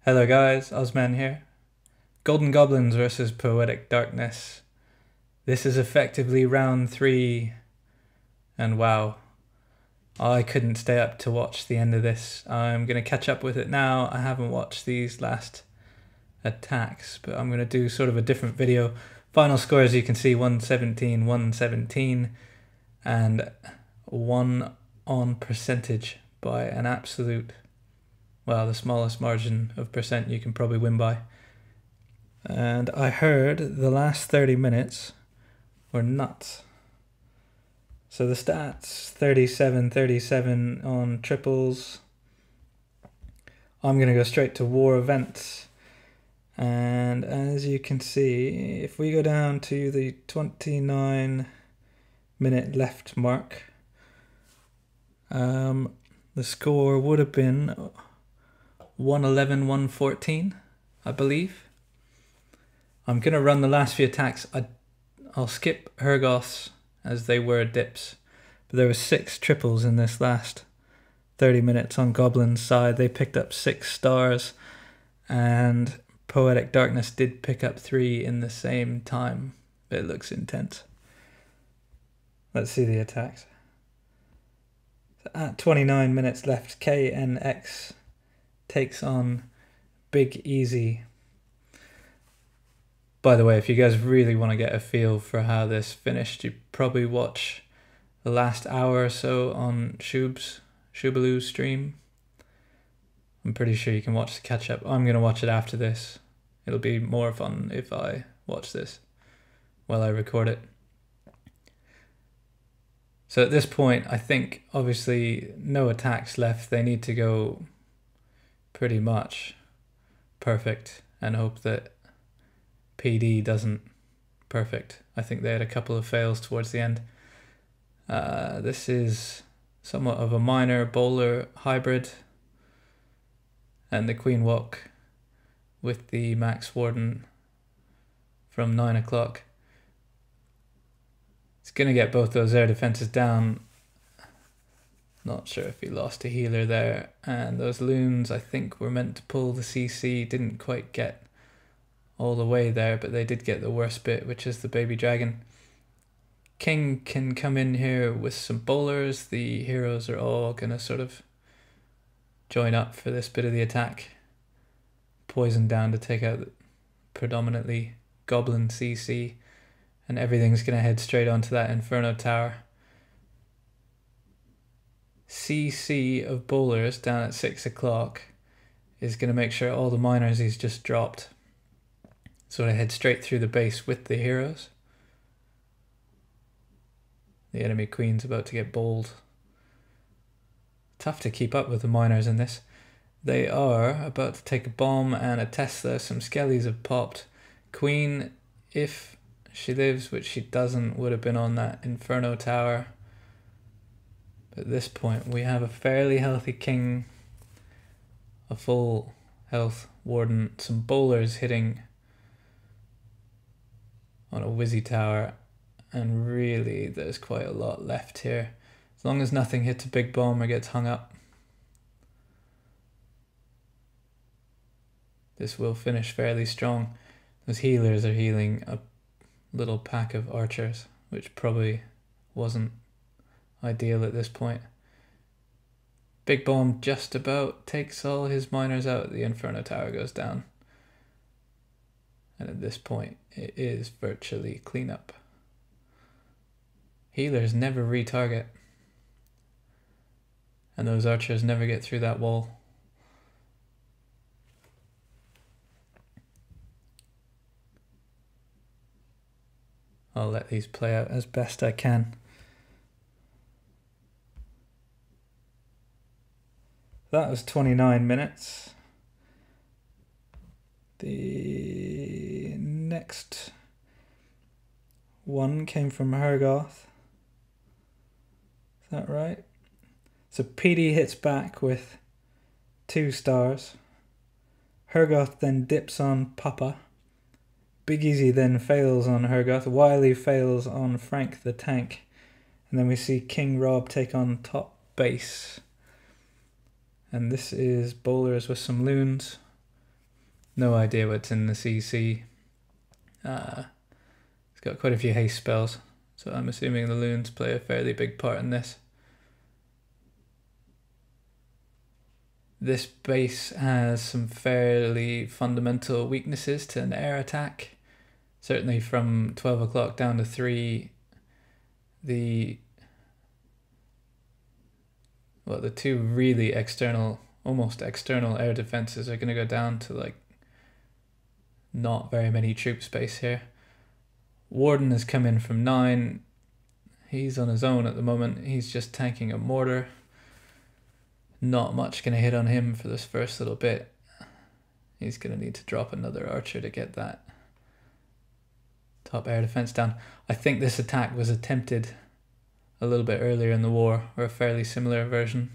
Hello guys, OzMan here. Golden Goblins versus Poetic Darkness. This is effectively round 3, and wow, I couldn't stay up to watch the end of this. I'm going to catch up with it now. I haven't watched these last attacks, but I'm going to do sort of a different video. Final score, as you can see, 117, 117, and 1 on percentage by an absolute, well, the smallest margin of percent you can probably win by. And I heard the last 30 minutes were nuts. So the stats, 37 on triples. I'm going to go straight to war events. And as you can see, if we go down to the 29-minute left mark, the score would have been 111, 114, I believe. I'm going to run the last few attacks. I'll skip Hergoth's as they were dips. But there were 6 triples in this last 30 minutes on Goblins' side. They picked up 6 stars, and Poetic Darkness did pick up 3 in the same time. It looks intense. Let's see the attacks. So at 29 minutes left, KNX takes on Big Easy. By the way, if you guys really want to get a feel for how this finished, you probably watch the last hour or so on Shubalu's stream. I'm pretty sure you can watch the catch up. I'm going to watch it after this. It'll be more fun if I watch this while I record it. So at this point, I think obviously no attacks left. They need to go pretty much perfect and hope that PD doesn't perfect. I think they had a couple of fails towards the end. This is somewhat of a minor bowler hybrid, and the Queen Walk with the Max Warden from 9 o'clock. It's going to get both those air defenses down. Not sure if he lost a healer there. And those loons, I think, were meant to pull the CC. Didn't quite get all the way there, but they did get the worst bit, which is the baby dragon. King can come in here with some bowlers. The heroes are all going to sort of join up for this bit of the attack. Poison down to take out predominantly Goblin CC, and everything's going to head straight onto that Inferno Tower. CC of bowlers down at 6 o'clock is going to make sure all the miners he's just dropped sort of head straight through the base with the heroes. The enemy queen's about to get bowled. Tough to keep up with the miners in this. They are about to take a bomb and a Tesla. Some skellies have popped. Queen, if she lives, which she doesn't, would have been on that Inferno Tower. But at this point, we have a fairly healthy king, a full health warden, some bowlers hitting on a Wizzy Tower, and really there's quite a lot left here. As long as nothing hits a big bomb or gets hung up, this will finish fairly strong. Those healers are healing a little pack of archers, which probably wasn't ideal at this point. Big bomb just about takes all his miners out. The Inferno Tower goes down. And at this point, it is virtually cleanup. Healers never retarget. And those archers never get through that wall. I'll let these play out as best I can. That was 29 minutes. The next one came from Hergoth. Is that right? So PD hits back with 2 stars. Hergoth then dips on Papa. Big Easy then fails on Hergoth. Wily fails on Frank the Tank. And then we see King Rob take on top base. And this is bowlers with some loons. No idea what's in the CC. It's got quite a few haste spells, so I'm assuming the loons play a fairly big part in this. This base has some fairly fundamental weaknesses to an air attack. Certainly from 12 o'clock down to 3, the two really almost external air defenses are going to go down to like not very many troop space here. Warden has come in from 9. He's on his own at the moment. He's just tanking a mortar. Not much going to hit on him for this first little bit. He's going to need to drop another archer to get that top air defense down. I think this attack was attempted a little bit earlier in the war, or a fairly similar version,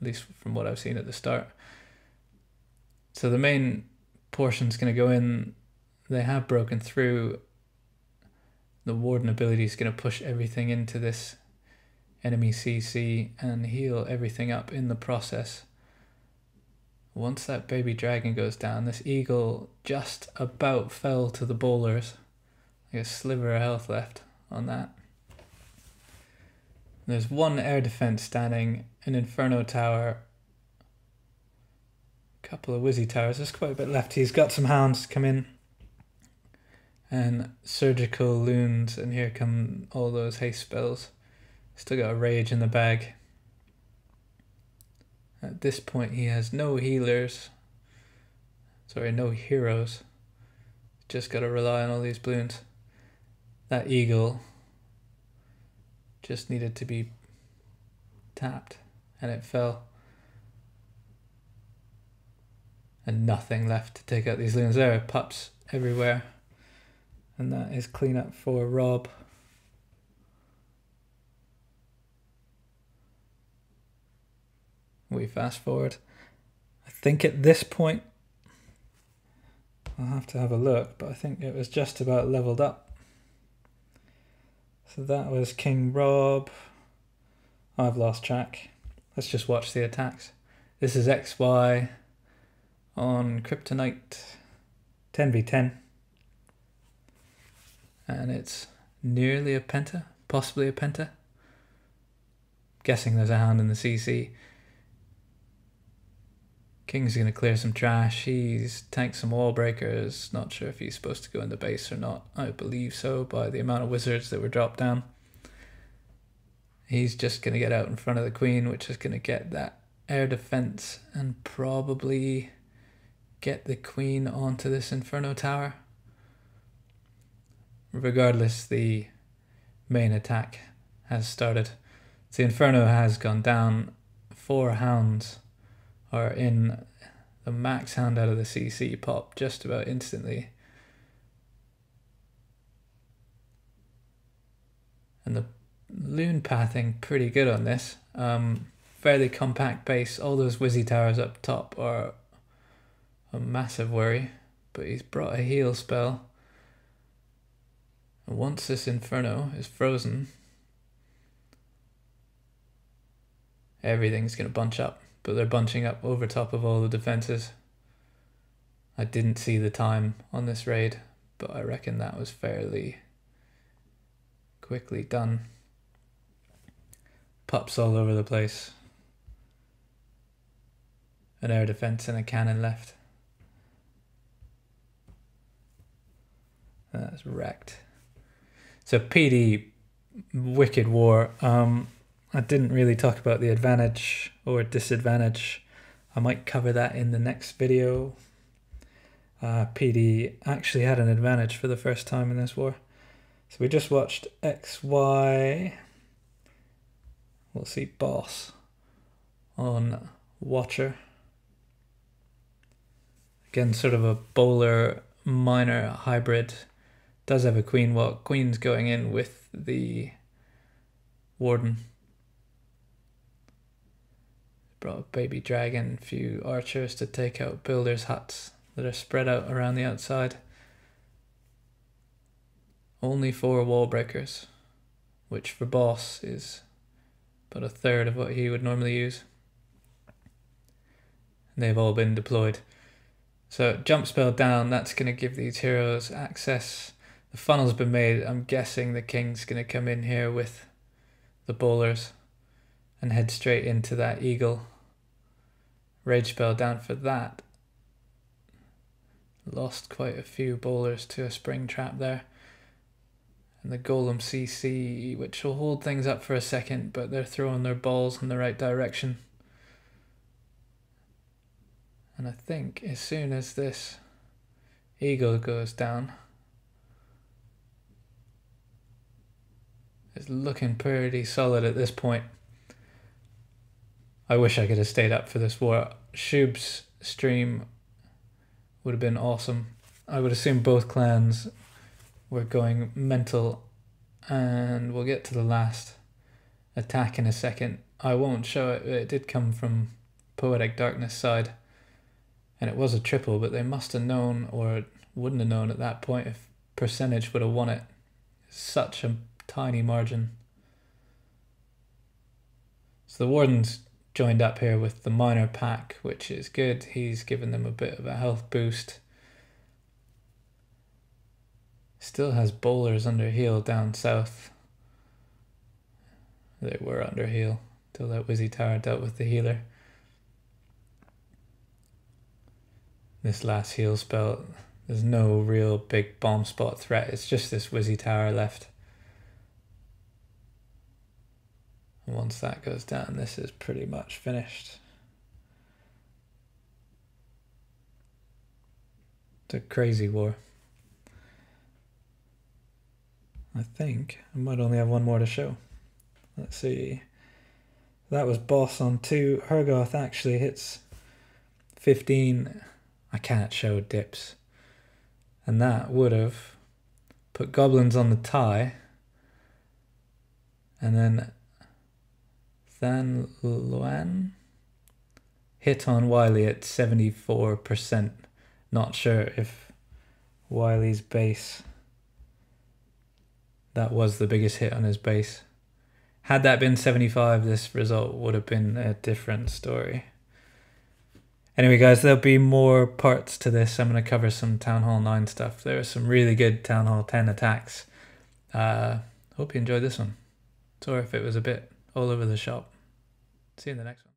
at least from what I've seen at the start. So the main portion's going to go in. They have broken through. The Warden ability is going to push everything into this enemy CC and heal everything up in the process. Once that baby dragon goes down, this eagle just about fell to the bowlers. Like a sliver of health left on that. There's one air defense standing, an Inferno tower, a couple of Wizzy towers. There's quite a bit left. He's got some hounds come in, and surgical loons, and here come all those haste spells. Still got a rage in the bag. At this point he has no healers. Sorry, no heroes. Just got to rely on all these balloons. That eagle just needed to be tapped, and it fell. And nothing left to take out these loons. There are pups everywhere. And that is clean up for Rob. We fast forward. I think at this point, I'll have to have a look, but I think it was just about leveled up. So that was King Rob. I've lost track. Let's just watch the attacks. This is XY on Kryptonite 10v10. And it's nearly a penta, possibly a penta. Guessing there's a hound in the CC. King's going to clear some trash. He's tanked some wall breakers. Not sure if he's supposed to go in the base or not. I believe so by the amount of wizards that were dropped down. He's just going to get out in front of the queen, which is going to get that air defense and probably get the queen onto this Inferno tower. Regardless, the main attack has started. The Inferno has gone down. 4 hounds are in. The max hound out of the CC pop just about instantly. And the loon pathing pretty good on this. Fairly compact base. All those Wizzy towers up top are a massive worry, but he's brought a heal spell. And once this Inferno is frozen, everything's going to bunch up, but they're bunching up over top of all the defenses. I didn't see the time on this raid, but I reckon that was fairly quickly done. Pups all over the place. An air defense and a cannon left. That's wrecked. So PD, wicked war. I didn't really talk about the advantage or disadvantage. I might cover that in the next video. PD actually had an advantage for the first time in this war. So we just watched XY. We'll see Boss on Watcher. Again, sort of a bowler minor hybrid. Does have a queen walk. Queen's going in with the Warden. Brought a baby dragon, a few archers to take out builders' huts that are spread out around the outside. Only 4 wall breakers, which for Boss is about a third of what he would normally use. And they've all been deployed. So jump spell down, that's going to give these heroes access. The funnel's been made. I'm guessing the king's going to come in here with the bowlers and head straight into that eagle. Rage spell down for that. Lost quite a few bowlers to a spring trap there. And the golem CC, which will hold things up for a second, but they're throwing their balls in the right direction. And I think as soon as this eagle goes down, it's looking pretty solid at this point. I wish I could have stayed up for this war. Shub's stream would have been awesome. I would assume both clans were going mental, and we'll get to the last attack in a second. I won't show it, it did come from Poetic Darkness side, and it was a triple, but they must have known, or wouldn't have known at that point, if percentage would have won it. Such a tiny margin. So the Warden's joined up here with the minor pack, which is good. He's given them a bit of a health boost. Still has bowlers under heal down south. They were under heal till that Wizzy Tower dealt with the healer. This last heal spell, there's no real big bomb spot threat. It's just this Wizzy Tower left. And once that goes down, this is pretty much finished. It's a crazy war. I think I might only have one more to show. Let's see. That was boss on 2. Hergoth actually hits 15. I can't show dips. And that would have put Goblins on the tie. And then Than Luan hit on Wily at 74%. Not sure if Wily's base, that was the biggest hit on his base. Had that been 75, this result would have been a different story. Anyway guys, there'll be more parts to this. I'm going to cover some Town Hall 9 stuff. There are some really good Town Hall 10 attacks. Hope you enjoyed this one. Sorry if it was a bit all over the shop. See you in the next one.